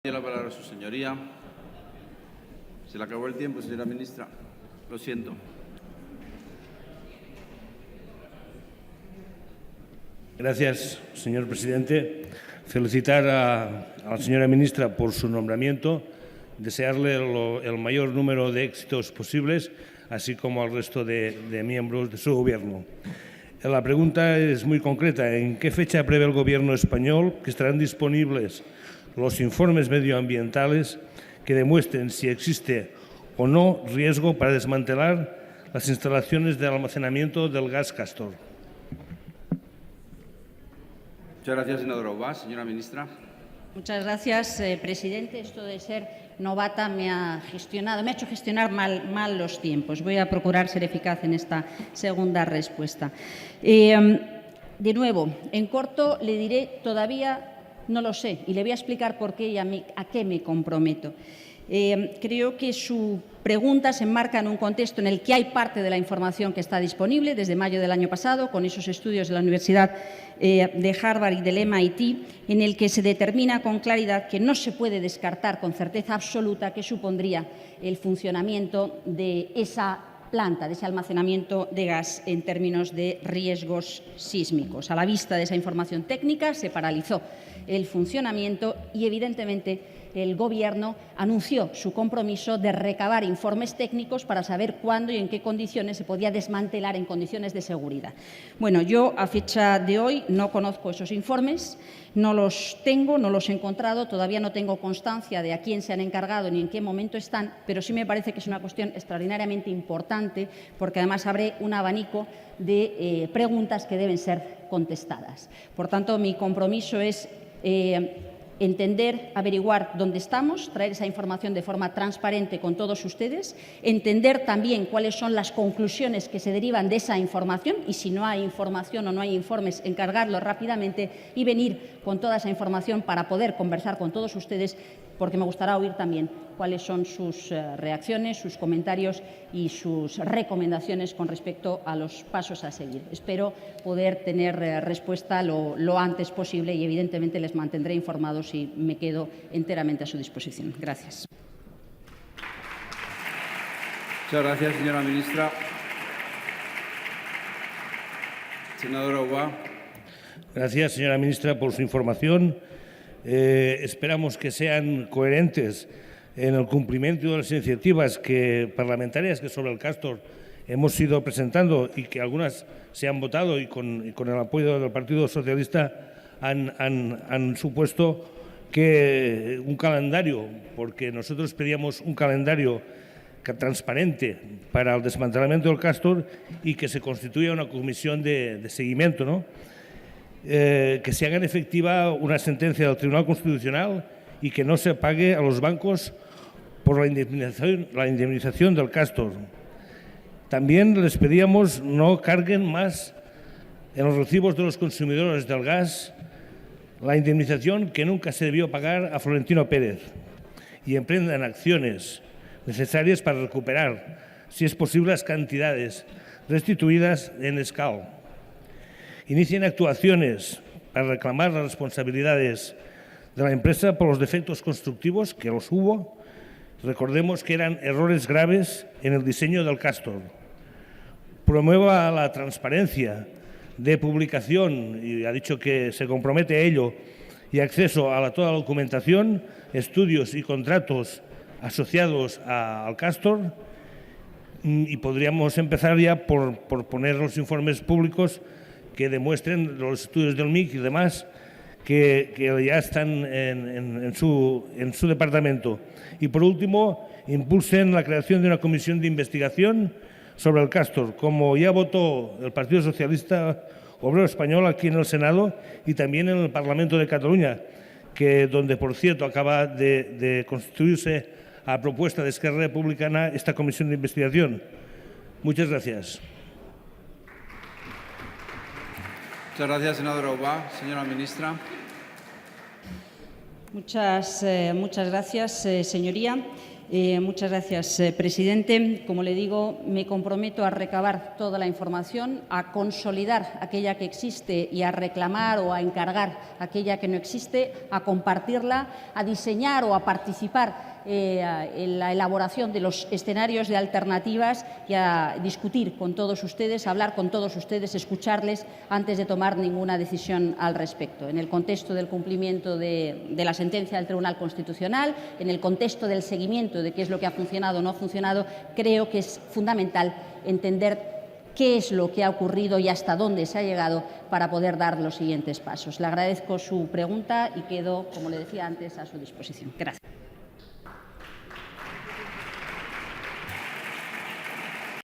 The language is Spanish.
Tiene la palabra su señoría. Se le acabó el tiempo, señora ministra. Lo siento. Gracias, señor presidente. Felicitar a la señora ministra por su nombramiento, desearle el mayor número de éxitos posibles, así como al resto de miembros de su Gobierno. La pregunta es muy concreta. ¿En qué fecha prevé el Gobierno español que estarán disponibles los informes medioambientales que demuestren si existe o no riesgo para desmantelar las instalaciones de almacenamiento del gas Castor? Muchas gracias, senadora Ubach. Señora ministra. Muchas gracias, presidente. Esto de ser novata me ha hecho gestionar mal los tiempos. Voy a procurar ser eficaz en esta segunda respuesta. De nuevo, en corto le diré todavía no lo sé y le voy a explicar por qué y a qué me comprometo. Creo que su pregunta se enmarca en un contexto en el que hay parte de la información que está disponible desde mayo del año pasado, con esos estudios de la Universidad de Harvard y del MIT, en el que se determina con claridad que no se puede descartar con certeza absoluta qué supondría el funcionamiento de esa planta, de ese almacenamiento de gas en términos de riesgos sísmicos. A la vista de esa información técnica se paralizó el funcionamiento y, evidentemente, el Gobierno anunció su compromiso de recabar informes técnicos para saber cuándo y en qué condiciones se podía desmantelar en condiciones de seguridad. Bueno, yo a fecha de hoy no conozco esos informes, no los tengo, no los he encontrado, todavía no tengo constancia de a quién se han encargado ni en qué momento están, pero sí me parece que es una cuestión extraordinariamente importante porque además abre un abanico de preguntas que deben ser contestadas. Por tanto, mi compromiso es entender, averiguar dónde estamos, traer esa información de forma transparente con todos ustedes, entender también cuáles son las conclusiones que se derivan de esa información y si no hay información o no hay informes, encargarlo rápidamente y venir con toda esa información para poder conversar con todos ustedes, porque me gustará oír también cuáles son sus reacciones, sus comentarios y sus recomendaciones con respecto a los pasos a seguir. Espero poder tener respuesta lo antes posible y, evidentemente, les mantendré informados y me quedo enteramente a su disposición. Gracias. Muchas gracias, señora ministra. Senadora Ubach. Gracias, señora ministra, por su información. Esperamos que sean coherentes en el cumplimiento de las iniciativas parlamentarias que sobre el Castor hemos ido presentando y que algunas se han votado y con el apoyo del Partido Socialista han supuesto que un calendario, porque nosotros pedíamos un calendario transparente para el desmantelamiento del Castor y que se constituya una comisión de seguimiento, ¿no? Que se haga efectiva una sentencia del Tribunal Constitucional y que no se pague a los bancos por la indemnización del Castor. También les pedíamos no carguen más en los recibos de los consumidores del gas la indemnización que nunca se debió pagar a Florentino Pérez y emprendan acciones necesarias para recuperar, si es posible, las cantidades restituidas en escala. Inicien actuaciones para reclamar las responsabilidades de la empresa por los defectos constructivos, que los hubo. Recordemos que eran errores graves en el diseño del Castor. Promueva la transparencia de publicación, y ha dicho que se compromete a ello, y acceso a toda la documentación, estudios y contratos asociados al Castor. Y podríamos empezar ya por poner los informes públicos que demuestren los estudios del MIC y demás que ya están en su departamento. Y, por último, impulsen la creación de una comisión de investigación sobre el Castor, como ya votó el Partido Socialista Obrero Español aquí en el Senado y también en el Parlamento de Cataluña, donde, por cierto, acaba de constituirse a propuesta de Esquerra Republicana esta comisión de investigación. Muchas gracias. Muchas gracias, senadora Ubach. Señora ministra. Muchas gracias, señoría. Muchas gracias, presidente. Como le digo, me comprometo a recabar toda la información, a consolidar aquella que existe y a reclamar o a encargar aquella que no existe, a compartirla, a diseñar o a participar en la elaboración de los escenarios de alternativas y a discutir con todos ustedes, a hablar con todos ustedes, escucharles antes de tomar ninguna decisión al respecto. En el contexto del cumplimiento de la sentencia del Tribunal Constitucional, en el contexto del seguimiento de qué es lo que ha funcionado o no ha funcionado, creo que es fundamental entender qué es lo que ha ocurrido y hasta dónde se ha llegado para poder dar los siguientes pasos. Le agradezco su pregunta y quedo, como le decía antes, a su disposición. Gracias.